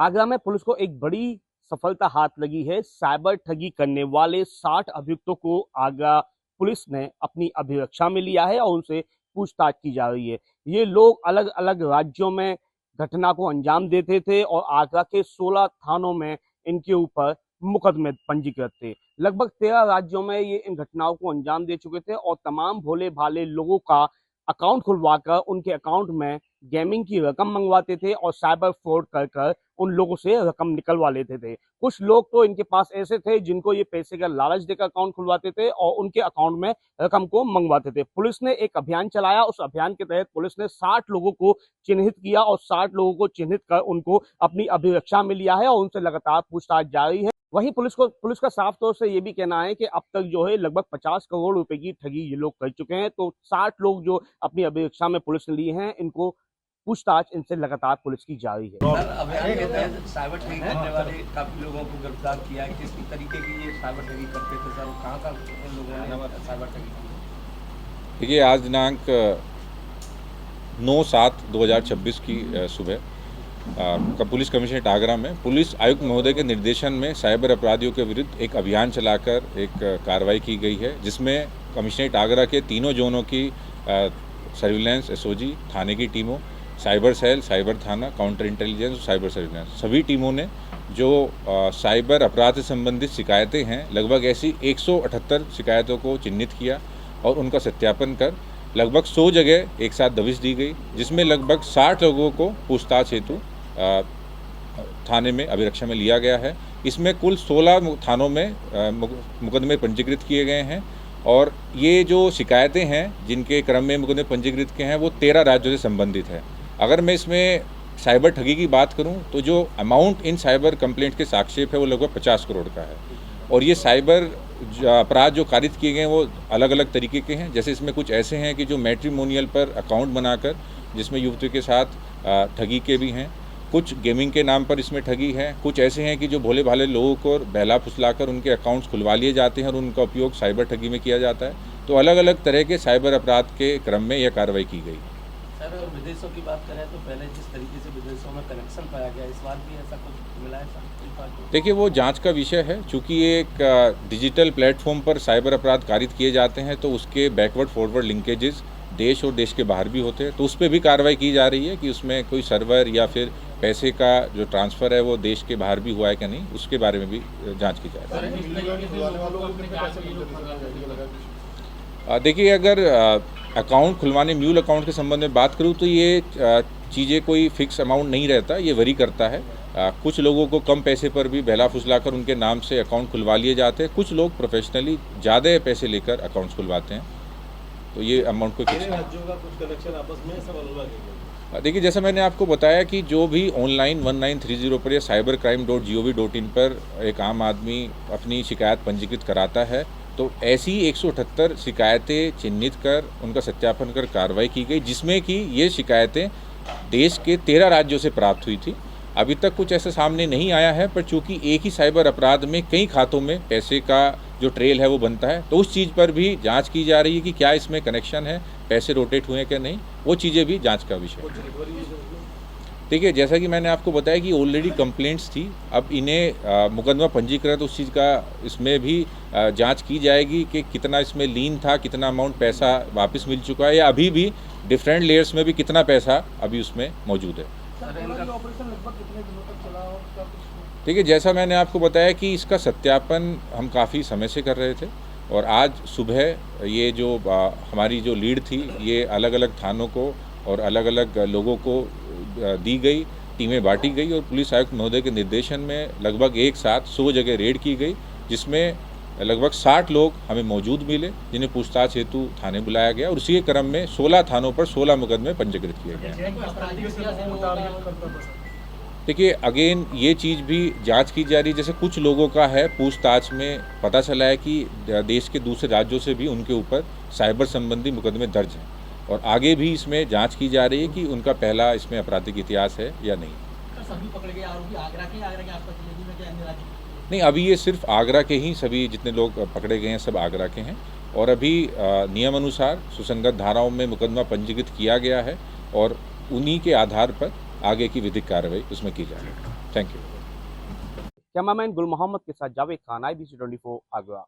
आगरा में पुलिस को एक बड़ी सफलता हाथ लगी है। साइबर ठगी करने वाले 60 अभियुक्तों को आगरा पुलिस ने अपनी अभिरक्षा में लिया है और उनसे पूछताछ की जा रही है। ये लोग अलग अलग राज्यों में घटना को अंजाम देते थे और आगरा के 16 थानों में इनके ऊपर मुकदमे पंजीकृत थे। लगभग 13 राज्यों में ये इन घटनाओं को अंजाम दे चुके थे और तमाम भोले भाले लोगों का अकाउंट खुलवाकर उनके अकाउंट में गेमिंग की रकम मंगवाते थे और साइबर फ्रॉड कर कर उन लोगों से रकम निकलवा लेते थे। कुछ लोग तो इनके पास ऐसे थे जिनको ये पैसे का लालच देकर अकाउंट खुलवाते थे और उनके अकाउंट में रकम को मंगवाते थे। पुलिस ने एक अभियान चलाया। उस अभियान के तहत पुलिस ने 60 लोगों को चिन्हित किया और 60 लोगों को चिन्हित कर उनको अपनी अभिरक्षा में लिया है और उनसे लगातार पूछताछ जारी है। वहीं पुलिस का साफ तौर से ये भी कहना है कि अब तक जो है लगभग 50 करोड़ रुपए की ठगी ये लोग कर चुके हैं। तो 60 लोग जो अपनी अभिरक्षा में पुलिस ने लिए हैं, इनको पूछताछ इनसे लगातार पुलिस की जारी है। सर, अभियान के तहत साइबर ठगी करने वाले काफी लोगों को गिरफ्तार किया है। किस तरीके की ये साइबर ठगी करते थे सर? कहाँ लोगों ने साइबर ठगी की? देखिए, आज दिनांक 9/7/2026 की सुबह पुलिस कमिश्नरेट आगरा में पुलिस आयुक्त महोदय के निर्देशन में साइबर अपराधियों के विरुद्ध एक अभियान चलाकर एक कार्रवाई की गई है, जिसमें कमिश्नरेट आगरा के तीनों जोनों की सर्विलांस एसओजी थाने की टीमों, साइबर सेल, साइबर थाना, काउंटर इंटेलिजेंस और साइबर सर्विलांस सभी टीमों ने जो साइबर अपराध से संबंधित शिकायतें हैं, लगभग ऐसी 178 शिकायतों को चिन्हित किया और उनका सत्यापन कर लगभग 100 जगह एक साथ दबिश दी गई, जिसमें लगभग 60 लोगों को पूछताछ हेतु थाने में अभिरक्षा में लिया गया है। इसमें कुल 16 थानों में मुकदमे पंजीकृत किए गए हैं और ये जो शिकायतें हैं जिनके क्रम में मुकदमे पंजीकृत किए हैं वो 13 राज्यों से संबंधित है। अगर मैं इसमें साइबर ठगी की बात करूं तो जो अमाउंट इन साइबर कंप्लेंट के सापेक्ष है वो लगभग 50 करोड़ का है और ये साइबर अपराध जो कारित किए गए हैं वो अलग अलग तरीके के हैं। जैसे इसमें कुछ ऐसे हैं कि जो मैट्रिमोनियल पर अकाउंट बनाकर जिसमें युवतियों के साथ ठगी के भी हैं, कुछ गेमिंग के नाम पर इसमें ठगी है, कुछ ऐसे हैं कि जो भोले भाले लोगों को बहला फुसलाकर उनके अकाउंट्स खुलवा लिए जाते हैं और उनका उपयोग साइबर ठगी में किया जाता है। तो अलग अलग तरह के साइबर अपराध के क्रम में यह कार्रवाई की गई। सर, विदेशों की बात करें तो पहले जिस तरीके से विदेशों में कनेक्शन पाया गया, इस बार भी ऐसा कुछ मिला है सर? देखिए, वो जांच का विषय है। चूँकि ये एक डिजिटल प्लेटफॉर्म पर साइबर अपराध कारित किए जाते हैं तो उसके बैकवर्ड फॉरवर्ड लिंकेजेस देश और देश के बाहर भी होते हैं, तो उस पर भी कार्रवाई की जा रही है कि उसमें कोई सर्वर या फिर पैसे का जो ट्रांसफ़र है वो देश के बाहर भी हुआ है कि नहीं, उसके बारे में भी जांच की जा रही है। देखिए, अगर अकाउंट खुलवाने म्यूल अकाउंट के संबंध में बात करूं तो ये चीज़ें कोई फिक्स अमाउंट नहीं रहता, ये वरी करता है। कुछ लोगों को कम पैसे पर भी बहला फुसलाकर उनके नाम से अकाउंट खुलवा लिए जाते हैं, कुछ लोग प्रोफेशनली ज़्यादा पैसे लेकर अकाउंट्स खुलवाते हैं, तो ये अमाउंट को फिक्स है। देखिए, जैसा मैंने आपको बताया कि जो भी ऑनलाइन 1930 पर या cybercrime.gov.in पर एक आम आदमी अपनी शिकायत पंजीकृत कराता है तो ऐसी 178 शिकायतें चिन्हित कर उनका सत्यापन कर कार्रवाई की गई, जिसमें कि ये शिकायतें देश के 13 राज्यों से प्राप्त हुई थी। अभी तक कुछ ऐसा सामने नहीं आया है, पर चूंकि एक ही साइबर अपराध में कई खातों में पैसे का जो ट्रेल है वो बनता है, तो उस चीज़ पर भी जांच की जा रही है कि क्या इसमें कनेक्शन है, पैसे रोटेट हुए हैं क्या नहीं, वो चीज़ें भी जांच का विषय है। देखिए, जैसा कि मैंने आपको बताया कि ऑलरेडी कंप्लेंट्स थी, अब इन्हें मुकदमा पंजीकृत उस चीज़ का इसमें भी जांच की जाएगी कि कितना इसमें लीन था, कितना अमाउंट पैसा वापस मिल चुका है या अभी भी डिफरेंट लेयर्स में भी कितना पैसा अभी उसमें मौजूद है। देखिए, जैसा मैंने आपको बताया कि इसका सत्यापन हम काफ़ी समय से कर रहे थे और आज सुबह ये जो हमारी जो लीड थी ये अलग अलग थानों को और अलग अलग लोगों को दी गई, टीमें बांटी गई और पुलिस आयुक्त महोदय के निर्देशन में लगभग एक साथ 100 जगह रेड की गई, जिसमें लगभग 60 लोग हमें मौजूद मिले जिन्हें पूछताछ हेतु थाने बुलाया गया और उसी के क्रम में 16 थानों पर 16 मुकदमे पंजीकृत किए गए। देखिए, अगेन ये चीज़ भी जांच की जा रही है। जैसे कुछ लोगों का है पूछताछ में पता चला है कि देश के दूसरे राज्यों से भी उनके ऊपर साइबर संबंधी मुकदमे दर्ज हैं और आगे भी इसमें जांच की जा रही है कि उनका पहला इसमें आपराधिक इतिहास है या नहीं। सभी पकड़े गए आरोपी आगरा के आसपास में क्या अन्य राज्य? नहीं, अभी ये सिर्फ आगरा के ही सभी जितने लोग पकड़े गए हैं सब आगरा के हैं और अभी नियम अनुसार सुसंगत धाराओं में मुकदमा पंजीकृत किया गया है और उन्हीं के आधार पर आगे की विधिक कार्रवाई उसमें की जाएगी। Thank you. कैमरामैन गुल मोहम्मद के साथ जावेद खान, IBC 24 आगरा।